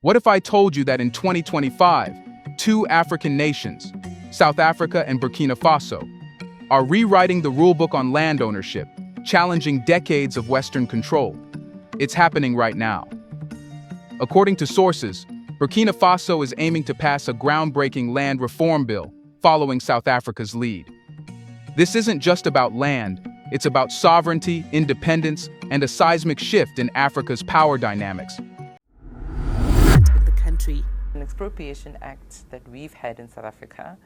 What if I told you that in 2025, two African nations, South Africa and Burkina Faso, are rewriting the rulebook on land ownership, challenging decades of Western control? It's happening right now. According to sources, Burkina Faso is aiming to pass a groundbreaking land reform bill, following South Africa's lead. This isn't just about land, it's about sovereignty, independence, and a seismic shift in Africa's power dynamics. An expropriation act that we've had in South Africa,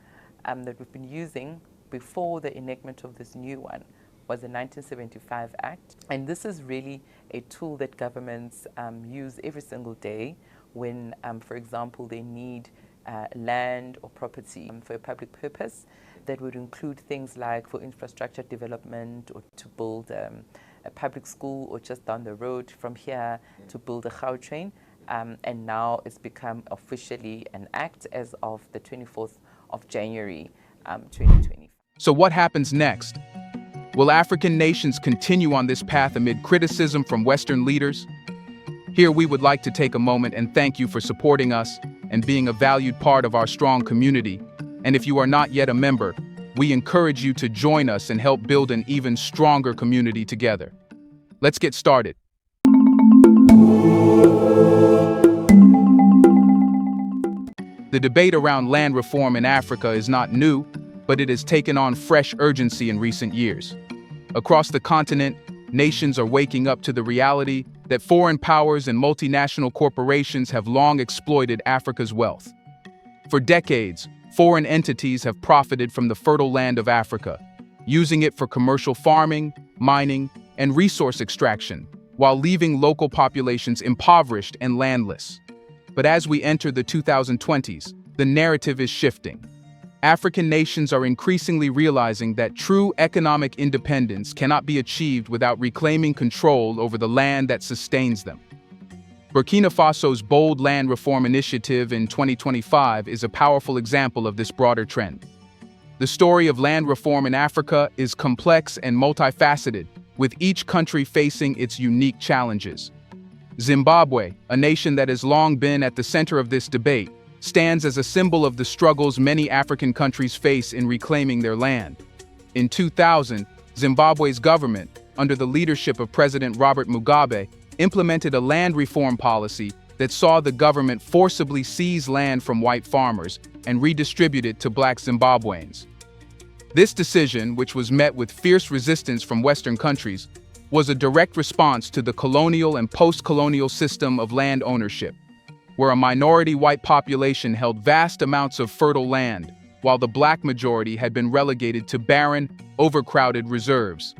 that we've been using before the enactment of this new one, was the 1975 Act. And this is really a tool that governments use every single day when, for example, they need land or property for a public purpose. That would include things like for infrastructure development, or to build a public school, or just down the road from here to build a Gautrain. And now it's become officially an act as of the 24th of January, 2020. So what happens next? Will African nations continue on this path amid criticism from Western leaders? Here we would like to take a moment and thank you for supporting us and being a valued part of our strong community. And if you are not yet a member, we encourage you to join us and help build an even stronger community together. Let's get started. The debate around land reform in Africa is not new, but it has taken on fresh urgency in recent years. Across the continent, nations are waking up to the reality that foreign powers and multinational corporations have long exploited Africa's wealth. For decades, foreign entities have profited from the fertile land of Africa, using it for commercial farming, mining, and resource extraction, while leaving local populations impoverished and landless. But as we enter the 2020s, the narrative is shifting. African nations are increasingly realizing that true economic independence cannot be achieved without reclaiming control over the land that sustains them. Burkina Faso's bold land reform initiative in 2025 is a powerful example of this broader trend. The story of land reform in Africa is complex and multifaceted, with each country facing its unique challenges. Zimbabwe, a nation that has long been at the center of this debate, stands as a symbol of the struggles many African countries face in reclaiming their land. In 2000, Zimbabwe's government, under the leadership of President Robert Mugabe, implemented a land reform policy that saw the government forcibly seize land from white farmers and redistribute it to black Zimbabweans. This decision, which was met with fierce resistance from Western countries, was a direct response to the colonial and post-colonial system of land ownership, where a minority white population held vast amounts of fertile land, while the black majority had been relegated to barren, overcrowded reserves.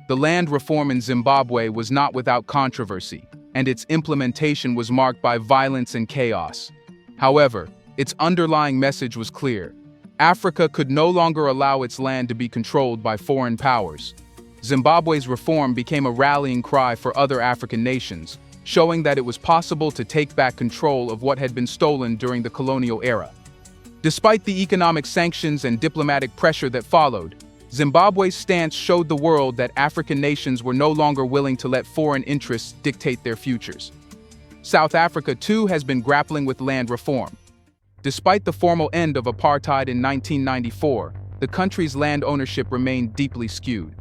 The land reform in Zimbabwe was not without controversy, and its implementation was marked by violence and chaos. However, its underlying message was clear. Africa could no longer allow its land to be controlled by foreign powers. Zimbabwe's reform became a rallying cry for other African nations, showing that it was possible to take back control of what had been stolen during the colonial era. Despite the economic sanctions and diplomatic pressure that followed, Zimbabwe's stance showed the world that African nations were no longer willing to let foreign interests dictate their futures. South Africa, too, has been grappling with land reform. Despite the formal end of apartheid in 1994, the country's land ownership remained deeply skewed.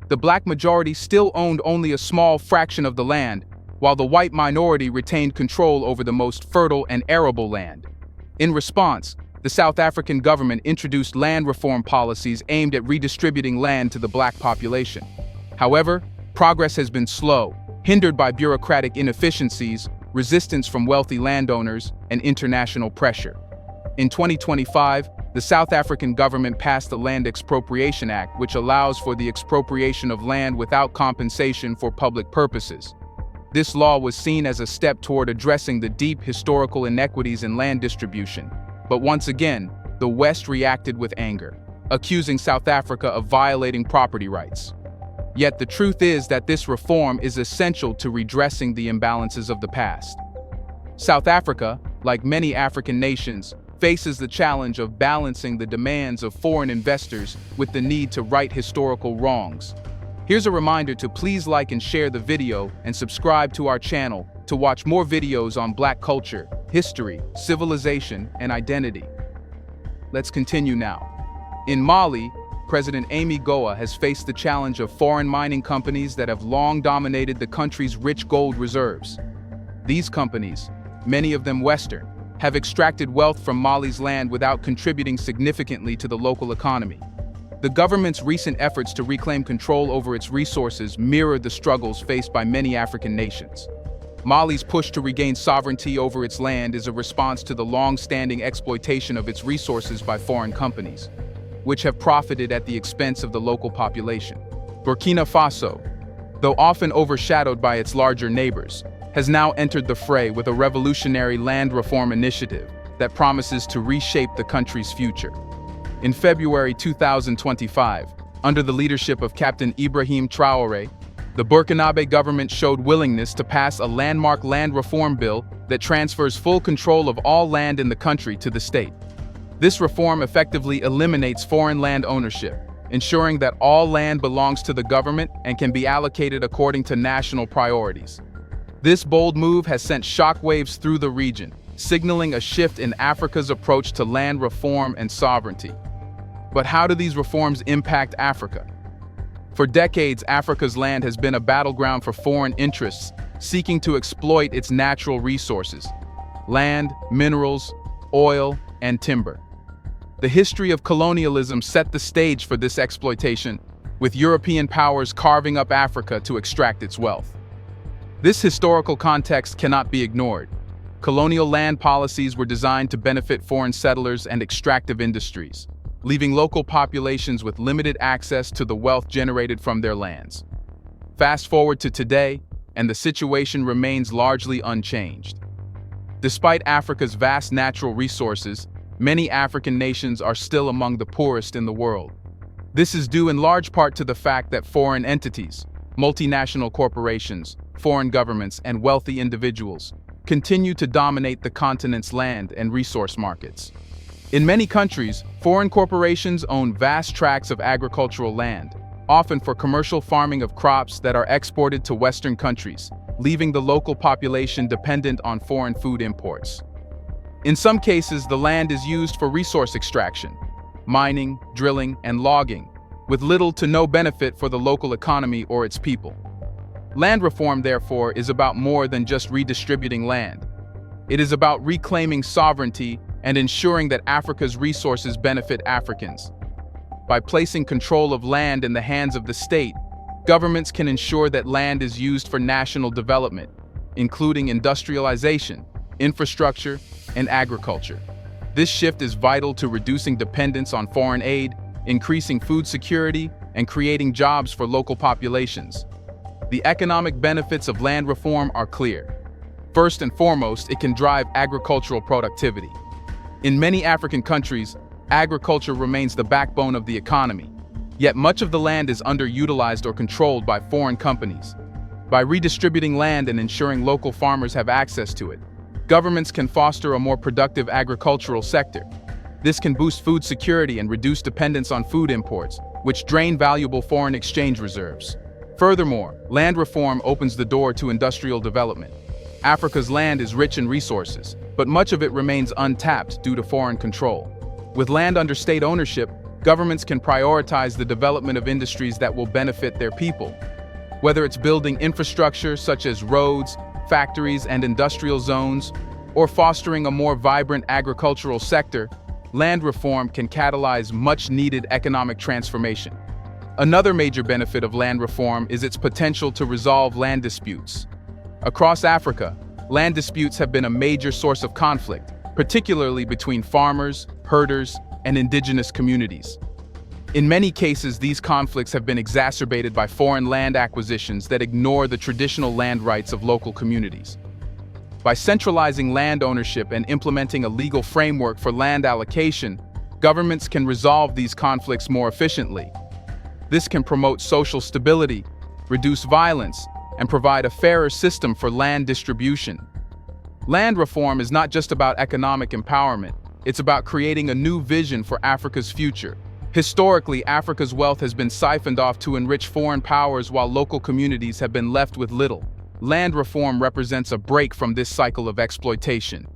The black majority still owned only a small fraction of the land, while the white minority retained control over the most fertile and arable land. In response, the South African government introduced land reform policies aimed at redistributing land to the black population. However, progress has been slow, hindered by bureaucratic inefficiencies, resistance from wealthy landowners, and international pressure. In 2025, the South African government passed the Land Expropriation Act, which allows for the expropriation of land without compensation for public purposes. This law was seen as a step toward addressing the deep historical inequities in land distribution. But once again, the West reacted with anger, accusing South Africa of violating property rights. Yet the truth is that this reform is essential to redressing the imbalances of the past. South Africa, like many African nations, faces the challenge of balancing the demands of foreign investors with the need to right historical wrongs. Here's a reminder to please like and share the video and subscribe to our channel to watch more videos on Black culture, history, civilization, and identity. Let's continue now. In Mali, President Amy Goa has faced the challenge of foreign mining companies that have long dominated the country's rich gold reserves. These companies, many of them Western, have extracted wealth from Mali's land without contributing significantly to the local economy. The government's recent efforts to reclaim control over its resources mirror the struggles faced by many African nations. Mali's push to regain sovereignty over its land is a response to the long-standing exploitation of its resources by foreign companies, which have profited at the expense of the local population. Burkina Faso, though often overshadowed by its larger neighbors, has now entered the fray with a revolutionary land reform initiative that promises to reshape the country's future. In February 2025, under the leadership of Captain Ibrahim Traoré, the Burkinabe government showed willingness to pass a landmark land reform bill that transfers full control of all land in the country to the state. This reform effectively eliminates foreign land ownership, ensuring that all land belongs to the government and can be allocated according to national priorities. This bold move has sent shockwaves through the region, signaling a shift in Africa's approach to land reform and sovereignty. But how do these reforms impact Africa? For decades, Africa's land has been a battleground for foreign interests seeking to exploit its natural resources: land, minerals, oil, and timber. The history of colonialism set the stage for this exploitation, with European powers carving up Africa to extract its wealth. This historical context cannot be ignored. Colonial land policies were designed to benefit foreign settlers and extractive industries, leaving local populations with limited access to the wealth generated from their lands. Fast forward to today, and the situation remains largely unchanged. Despite Africa's vast natural resources, many African nations are still among the poorest in the world. This is due in large part to the fact that foreign entities, multinational corporations, foreign governments, and wealthy individuals continue to dominate the continent's land and resource markets. In many countries, foreign corporations own vast tracts of agricultural land, often for commercial farming of crops that are exported to Western countries, leaving the local population dependent on foreign food imports. In some cases, the land is used for resource extraction, mining, drilling, and logging, with little to no benefit for the local economy or its people. Land reform, therefore, is about more than just redistributing land. It is about reclaiming sovereignty and ensuring that Africa's resources benefit Africans. By placing control of land in the hands of the state, governments can ensure that land is used for national development, including industrialization, infrastructure, and agriculture. This shift is vital to reducing dependence on foreign aid, increasing food security, and creating jobs for local populations. The economic benefits of land reform are clear. First and foremost, it can drive agricultural productivity. In many African countries, agriculture remains the backbone of the economy, yet much of the land is underutilized or controlled by foreign companies. By redistributing land and ensuring local farmers have access to it, governments can foster a more productive agricultural sector. This can boost food security and reduce dependence on food imports, which drain valuable foreign exchange reserves. Furthermore, land reform opens the door to industrial development. Africa's land is rich in resources, but much of it remains untapped due to foreign control. With land under state ownership, governments can prioritize the development of industries that will benefit their people. Whether it's building infrastructure such as roads, factories, and industrial zones, or fostering a more vibrant agricultural sector, land reform can catalyze much-needed economic transformation. Another major benefit of land reform is its potential to resolve land disputes. Across Africa, land disputes have been a major source of conflict, particularly between farmers, herders, and indigenous communities. In many cases, these conflicts have been exacerbated by foreign land acquisitions that ignore the traditional land rights of local communities. By centralizing land ownership and implementing a legal framework for land allocation, governments can resolve these conflicts more efficiently. This can promote social stability, reduce violence, and provide a fairer system for land distribution. Land reform is not just about economic empowerment, it's about creating a new vision for Africa's future. Historically, Africa's wealth has been siphoned off to enrich foreign powers while local communities have been left with little. land reform represents a break from this cycle of exploitation.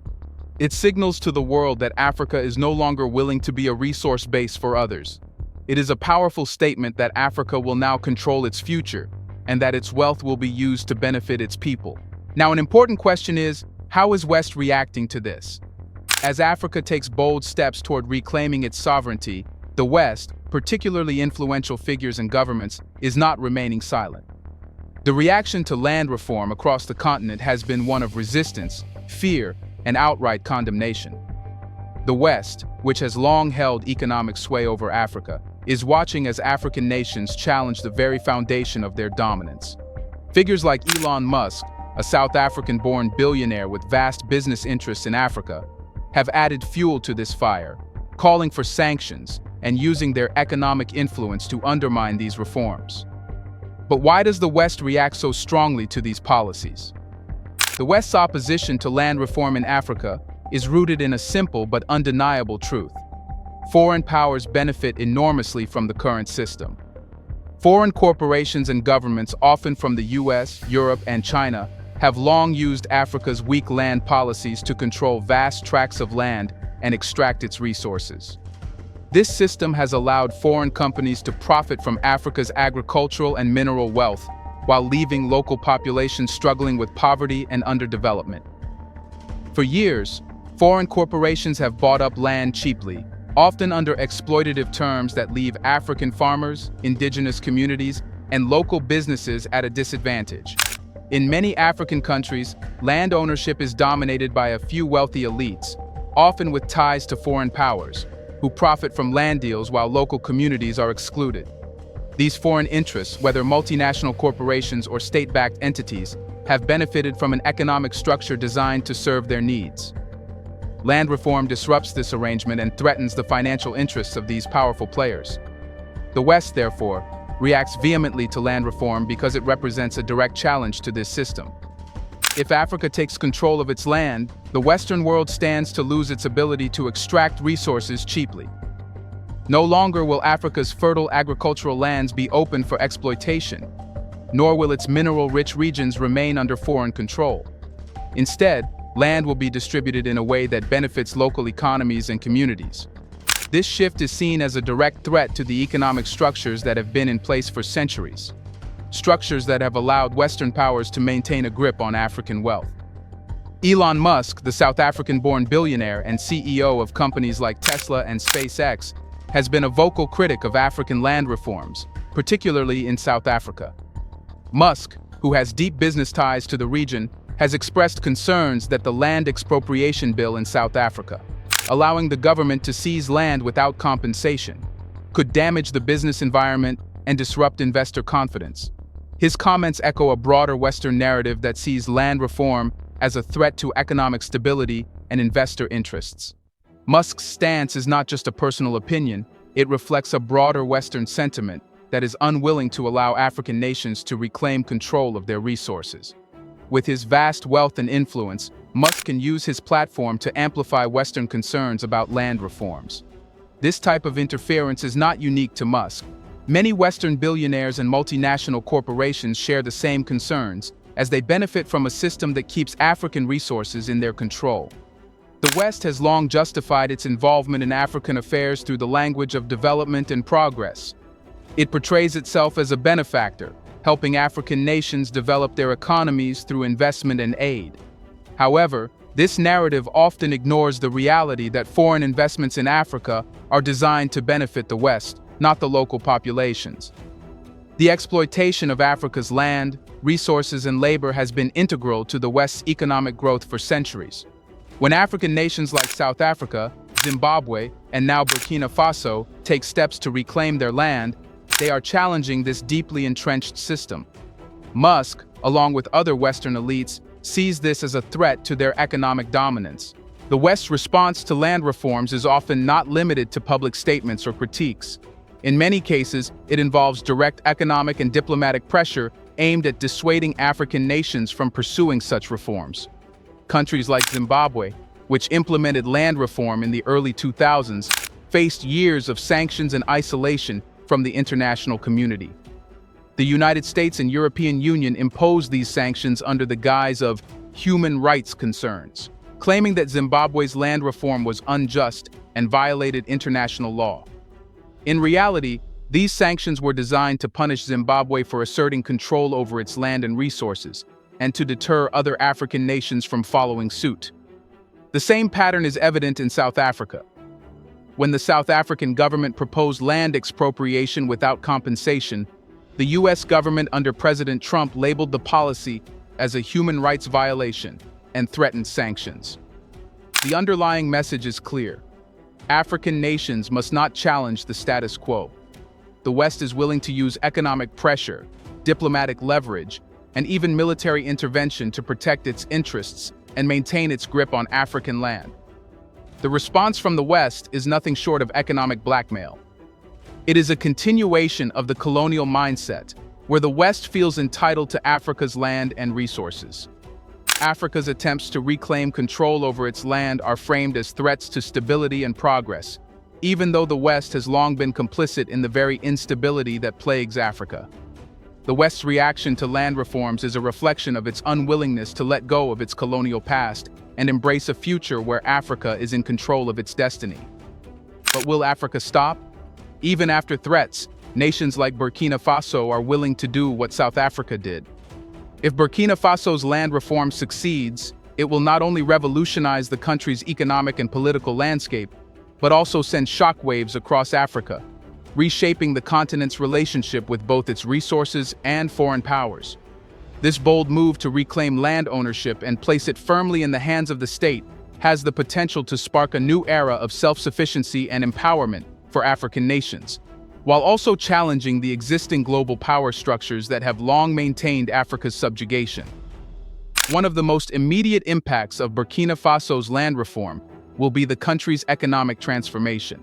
It signals to the world that Africa is no longer willing to be a resource base for others. It is a powerful statement that Africa will now control its future, and that its wealth will be used to benefit its people. Now, an important question is, how is West reacting to this? As Africa takes bold steps toward reclaiming its sovereignty, the West, particularly influential figures and governments, is not remaining silent. The reaction to land reform across the continent has been one of resistance, fear, and outright condemnation. The West, which has long held economic sway over Africa, is watching as African nations challenge the very foundation of their dominance. Figures like Elon Musk, a South African-born billionaire with vast business interests in Africa, have added fuel to this fire, calling for sanctions and using their economic influence to undermine these reforms. But why does the West react so strongly to these policies? The West's opposition to land reform in Africa is rooted in a simple but undeniable truth. Foreign powers benefit enormously from the current system. Foreign corporations and governments, often from the US, Europe, and China, have long used Africa's weak land policies to control vast tracts of land and extract its resources. This system has allowed foreign companies to profit from Africa's agricultural and mineral wealth, while leaving local populations struggling with poverty and underdevelopment. For years, foreign corporations have bought up land cheaply, often under exploitative terms that leave African farmers, indigenous communities, and local businesses at a disadvantage. In many African countries, land ownership is dominated by a few wealthy elites, often with ties to foreign powers, who profit from land deals while local communities are excluded. These foreign interests, whether multinational corporations or state-backed entities, have benefited from an economic structure designed to serve their needs. Land reform disrupts this arrangement and threatens the financial interests of these powerful players. The West, therefore, reacts vehemently to land reform because it represents a direct challenge to this system. If Africa takes control of its land, the Western world stands to lose its ability to extract resources cheaply. No longer will Africa's fertile agricultural lands be open for exploitation, nor will its mineral-rich regions remain under foreign control. Instead, land will be distributed in a way that benefits local economies and communities. This shift is seen as a direct threat to the economic structures that have been in place for centuries, structures that have allowed Western powers to maintain a grip on African wealth. Elon Musk, the South African-born billionaire and CEO of companies like Tesla and SpaceX, has been a vocal critic of African land reforms, particularly in South Africa. Musk, who has deep business ties to the region, has expressed concerns that the land expropriation bill in South Africa, allowing the government to seize land without compensation, could damage the business environment and disrupt investor confidence. His comments echo a broader Western narrative that sees land reform as a threat to economic stability and investor interests. Musk's stance is not just a personal opinion, it reflects a broader Western sentiment that is unwilling to allow African nations to reclaim control of their resources. With his vast wealth and influence, Musk can use his platform to amplify Western concerns about land reforms. This type of interference is not unique to Musk. Many Western billionaires and multinational corporations share the same concerns, as they benefit from a system that keeps African resources in their control. The West has long justified its involvement in African affairs through the language of development and progress. It portrays itself as a benefactor, helping African nations develop their economies through investment and aid. However, this narrative often ignores the reality that foreign investments in Africa are designed to benefit the West, not the local populations. The exploitation of Africa's land, resources, and labor has been integral to the West's economic growth for centuries. When African nations like South Africa, Zimbabwe, and now Burkina Faso take steps to reclaim their land, they are challenging this deeply entrenched system. Musk, along with other Western elites, sees this as a threat to their economic dominance. The West's response to land reforms is often not limited to public statements or critiques. In many cases, it involves direct economic and diplomatic pressure aimed at dissuading African nations from pursuing such reforms. Countries like Zimbabwe, which implemented land reform in the early 2000s, faced years of sanctions and isolation from the international community. The United States and European Union imposed these sanctions under the guise of human rights concerns, claiming that Zimbabwe's land reform was unjust and violated international law. In reality, these sanctions were designed to punish Zimbabwe for asserting control over its land and resources, and to deter other African nations from following suit. The same pattern is evident in South Africa. When the South African government proposed land expropriation without compensation, the U.S. government under President Trump labeled the policy as a human rights violation and threatened sanctions. The underlying message is clear. African nations must not challenge the status quo. The West is willing to use economic pressure, diplomatic leverage, and even military intervention to protect its interests and maintain its grip on African land. The response from the West is nothing short of economic blackmail. It is a continuation of the colonial mindset, where the West feels entitled to Africa's land and resources. Africa's attempts to reclaim control over its land are framed as threats to stability and progress, even though the West has long been complicit in the very instability that plagues Africa. The West's reaction to land reforms is a reflection of its unwillingness to let go of its colonial past and embrace a future where Africa is in control of its destiny. But will Africa stop? Even after threats, nations like Burkina Faso are willing to do what South Africa did. If Burkina Faso's land reform succeeds, it will not only revolutionize the country's economic and political landscape, but also send shockwaves across Africa, reshaping the continent's relationship with both its resources and foreign powers. This bold move to reclaim land ownership and place it firmly in the hands of the state has the potential to spark a new era of self-sufficiency and empowerment for African nations, while also challenging the existing global power structures that have long maintained Africa's subjugation. One of the most immediate impacts of Burkina Faso's land reform will be the country's economic transformation.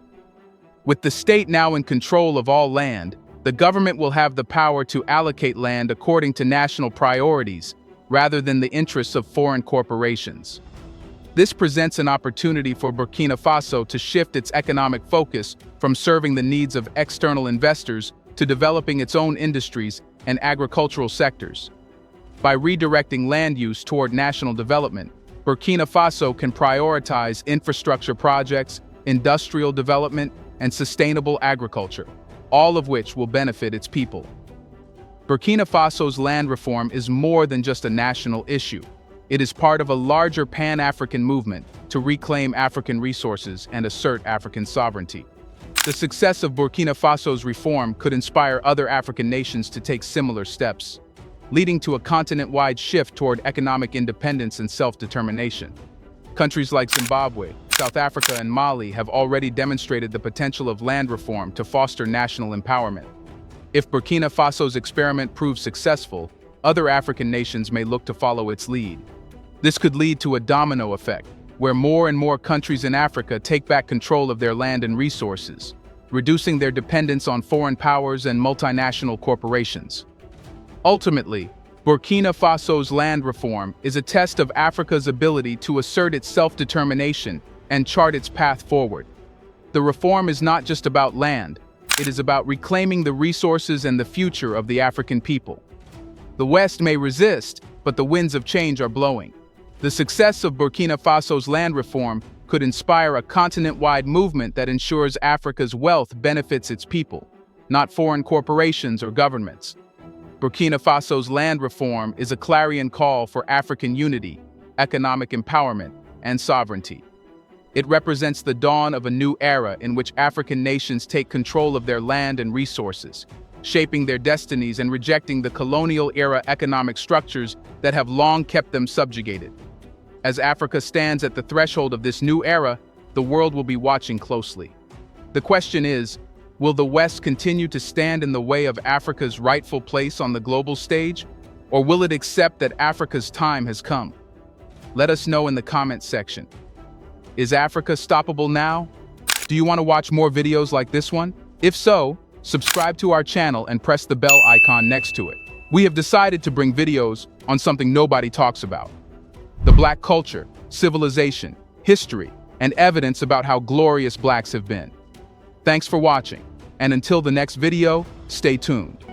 With the state now in control of all land, the government will have the power to allocate land according to national priorities rather than the interests of foreign corporations. This presents an opportunity for Burkina Faso to shift its economic focus from serving the needs of external investors to developing its own industries and agricultural sectors. By redirecting land use toward national development, Burkina Faso can prioritize infrastructure projects, industrial development, and sustainable agriculture, all of which will benefit its people. Burkina Faso's land reform is more than just a national issue. It is part of a larger Pan-African movement to reclaim African resources and assert African sovereignty. The success of Burkina Faso's reform could inspire other African nations to take similar steps, leading to a continent-wide shift toward economic independence and self-determination. Countries like Zimbabwe, South Africa, and Mali have already demonstrated the potential of land reform to foster national empowerment. If Burkina Faso's experiment proves successful, other African nations may look to follow its lead. This could lead to a domino effect, where more and more countries in Africa take back control of their land and resources, reducing their dependence on foreign powers and multinational corporations. Ultimately, Burkina Faso's land reform is a test of Africa's ability to assert its self-determination and chart its path forward. The reform is not just about land, it is about reclaiming the resources and the future of the African people. The West may resist, but the winds of change are blowing. The success of Burkina Faso's land reform could inspire a continent-wide movement that ensures Africa's wealth benefits its people, not foreign corporations or governments. Burkina Faso's land reform is a clarion call for African unity, economic empowerment, and sovereignty. It represents the dawn of a new era in which African nations take control of their land and resources, shaping their destinies and rejecting the colonial-era economic structures that have long kept them subjugated. As Africa stands at the threshold of this new era, the world will be watching closely. The question is, will the West continue to stand in the way of Africa's rightful place on the global stage, or will it accept that Africa's time has come? Let us know in the comments section. Is Africa stoppable now? Do you want to watch more videos like this one? If so, subscribe to our channel and press the bell icon next to it. We have decided to bring videos on something nobody talks about: the Black culture, civilization, history, and evidence about how glorious Blacks have been. Thanks for watching, and until the next video, stay tuned.